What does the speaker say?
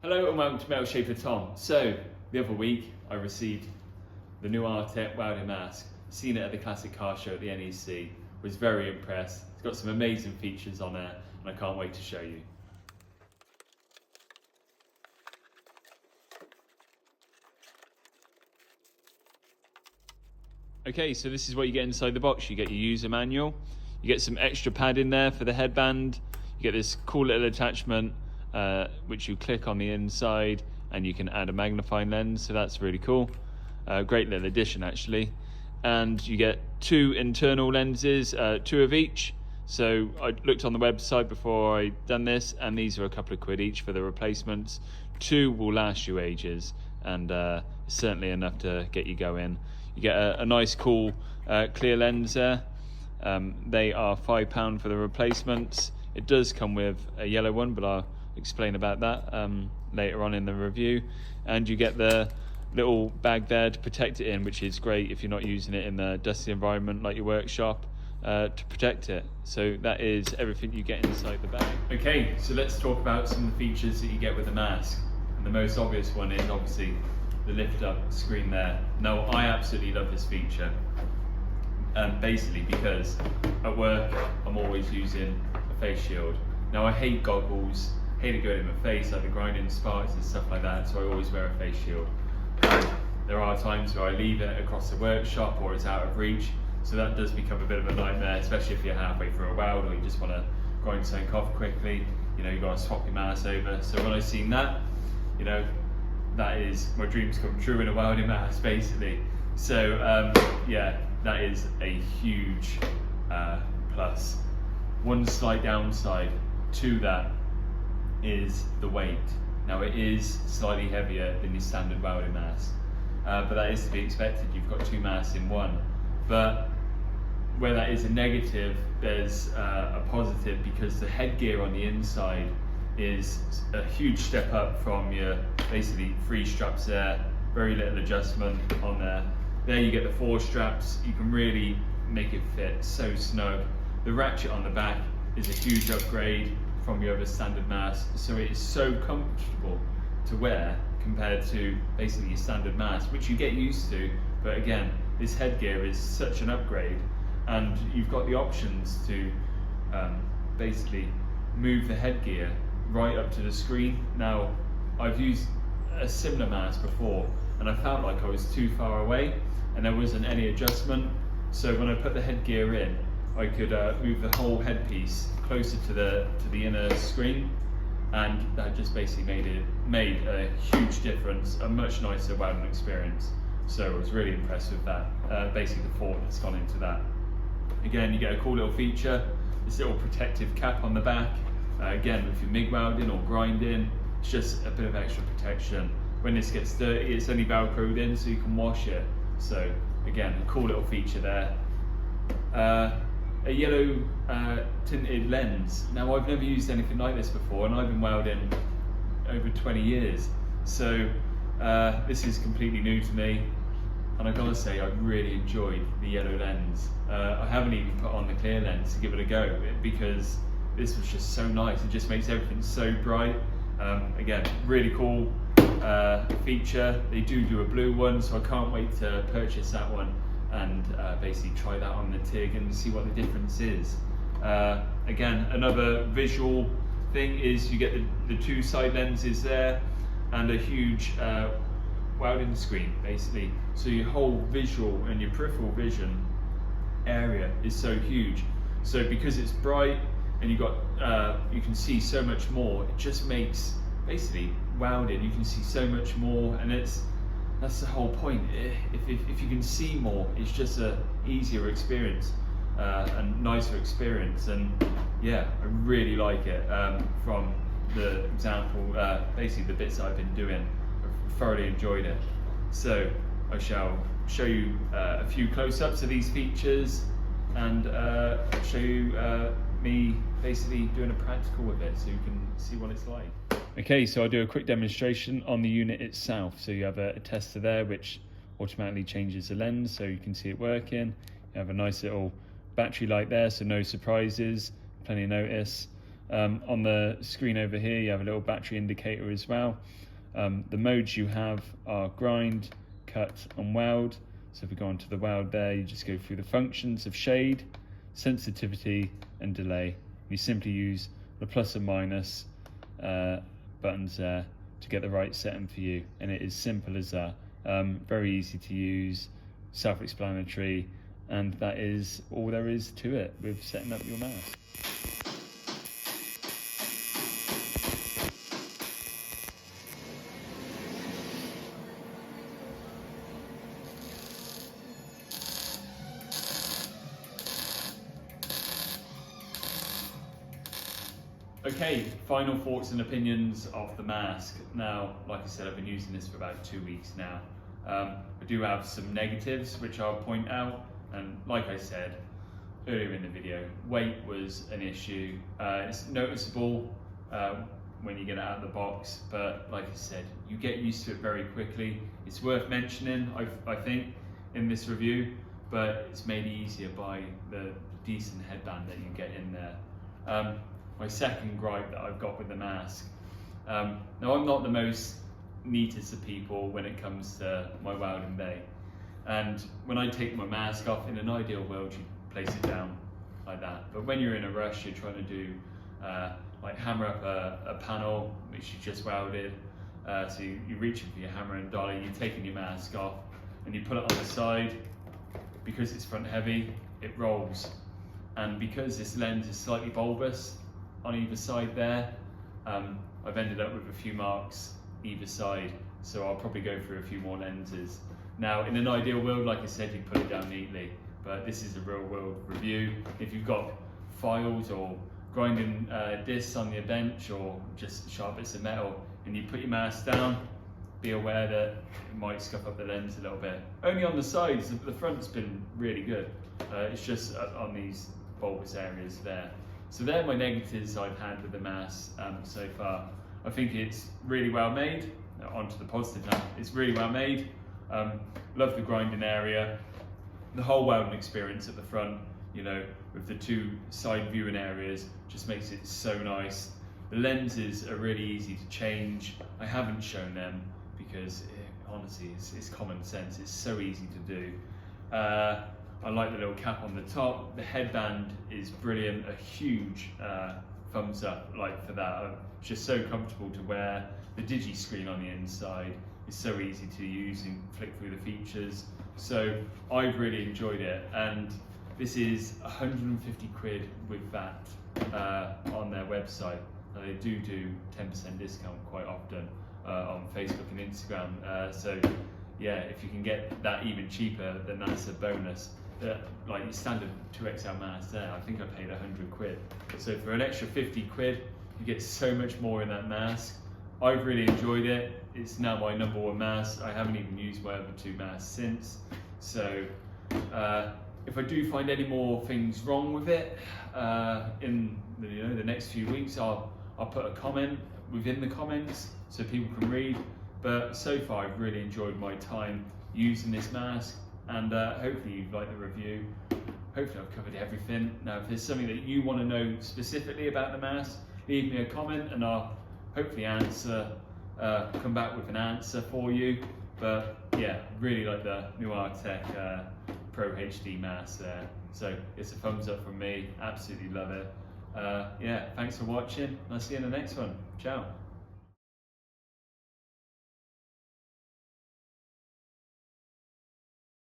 Hello and welcome to Metal Shaper Tom. So, the other week I received the new Artec welding mask, seen it at the Classic Car Show at the NEC, was very impressed. It's got some amazing features on there and I can't wait to show you. Okay, so this is what you get inside the box. You get your user manual, you get some extra padding there for the headband, you get this cool little attachment which you click on the inside and you can add a magnifying lens, so that's really cool. Great little addition actually. And you get two internal lenses, two of each. So I looked on the website before I done this and these are a couple of quid each for the replacements. Two will last you ages and certainly enough to get you going. You get a nice cool clear lens there. They are £5 for the replacements. It does come with a yellow one, but I'll explain about that later on in the review. And you get the little bag there to protect it in, which is great if you're not using it in a dusty environment like your workshop, to protect it. So that is everything you get inside the bag. Okay, so let's talk about some of the features that you get with the mask. And the most obvious one is obviously the lift up screen there. Now I absolutely love this feature, basically because at work I'm always using a face shield. Now I hate goggles, hate it going in my face, like the grinding sparks and stuff like that, so I always wear a face shield. There are times where I leave it across the workshop or it's out of reach, so that does become a bit of a nightmare, especially if you're halfway through a weld or you just want to grind something off quickly. You know, you've got to swap your mask over. So when I seen that, you know, that is my dreams come true in a welding mask basically. So yeah, that is a huge plus. One slight downside to that is the weight. Now it is slightly heavier than your standard welding mask, but that is to be expected. You've got two masks in one. But where that is a negative, there's a positive, because the headgear on the inside is a huge step up from your basically 3 straps there, very little adjustment on there. There you get the 4 straps, you can really make it fit so snug. The ratchet on the back is a huge upgrade from your other standard mask, so it is so comfortable to wear compared to basically your standard mask, which you get used to, but again, this headgear is such an upgrade, and you've got the options to basically move the headgear right up to the screen. Now, I've used a similar mask before and I felt like I was too far away and there wasn't any adjustment. So when I put the headgear in, I could move the whole headpiece closer to the inner screen, and that just basically made a huge difference, a much nicer welding experience. So I was really impressed with that, basically the thought that's gone into that. Again, you get a cool little feature, this little protective cap on the back. Again, if you're MIG welding or grinding, it's just a bit of extra protection. When this gets dirty, it's only velcroed in so you can wash it. So again, a cool little feature there. A yellow tinted lens. Now I've never used anything like this before and I've been welding over 20 years. So this is completely new to me. And I've got to say, I really enjoyed the yellow lens. I haven't even put on the clear lens to give it a go because this was just so nice. It just makes everything so bright. Again, really cool feature. They do a blue one, so I can't wait to purchase that one and basically try that on the TIG and see what the difference is. Again, another visual thing is you get the 2 side lenses there and a huge welding screen basically. So your whole visual and your peripheral vision area is so huge. So because it's bright and you can see so much more, it just makes basically welding, you can see so much more, and that's the whole point. If you can see more, it's just a easier experience and nicer experience. And yeah, I really like it. From the example, basically the bits that I've been doing, I've thoroughly enjoyed it. So I shall show you a few close-ups of these features and show you me basically doing a practical with it so you can see what it's like. Okay, so I'll do a quick demonstration on the unit itself. So you have a tester there which automatically changes the lens so you can see it working. You have a nice little battery light there, so no surprises, plenty of notice. On the screen over here, you have a little battery indicator as well. The modes you have are grind, cut and weld. So if we go onto the weld there, you just go through the functions of shade, sensitivity and delay. You simply use the plus and minus buttons there to get the right setting for you, and it is simple as that. Very easy to use, self-explanatory, and that is all there is to it with setting up your mask. Okay, final thoughts and opinions of the mask. Now, like I said, I've been using this for about 2 weeks now. I do have some negatives which I'll point out, and like I said earlier in the video, weight was an issue. It's noticeable when you get it out of the box, but like I said, you get used to it very quickly. It's worth mentioning, I think, in this review, but it's made easier by the decent headband that you get in there. My second gripe that I've got with the mask. Now, I'm not the most neatest of people when it comes to my welding bay. And when I take my mask off, in an ideal world, you place it down like that. But when you're in a rush, you're trying to do, like hammer up a panel, which you just welded. So you're reaching for your hammer and dolly, you're taking your mask off, and you put it on the side. Because it's front heavy, it rolls. And because this lens is slightly bulbous, on either side there, I've ended up with a few marks either side, so I'll probably go through a few more lenses. Now, in an ideal world, like I said, you put it down neatly, but this is a real world review. If you've got files or grinding discs on your bench or just sharp bits of metal and you put your mask down, be aware that it might scuff up the lens a little bit. Only on the sides, the front's been really good. It's just on these bulbous areas there. So they're my negatives I've had with the mask so far. I think it's really well made. On to the positive now. It's really well made. Love the grinding area. The whole welding experience at the front, you know, with the two side viewing areas, just makes it so nice. The lenses are really easy to change. I haven't shown them because honestly, it's common sense. It's so easy to do. I like the little cap on the top. The headband is brilliant. A huge thumbs up for that. Just so comfortable to wear. The digi screen on the inside is so easy to use and flick through the features. So I've really enjoyed it, and this is 150 quid with that on their website. Now, they do 10% discount quite often on Facebook and Instagram. So yeah, if you can get that even cheaper, then that's a bonus. Like your standard 2XL mask there, I think I paid 100 quid. So for an extra 50 quid, you get so much more in that mask. I've really enjoyed it. It's now my #1 mask. I haven't even used my other 2 masks since. So if I do find any more things wrong with it in the next few weeks, I'll put a comment within the comments so people can read. But so far, I've really enjoyed my time using this mask, and hopefully you've liked the review. Hopefully I've covered everything. Now, if there's something that you want to know specifically about the mask, leave me a comment and I'll hopefully come back with an answer for you. But yeah, really like the new Artec Pro HD mask there. So it's a thumbs up from me, absolutely love it. Yeah, thanks for watching. I'll see you in the next one. Ciao.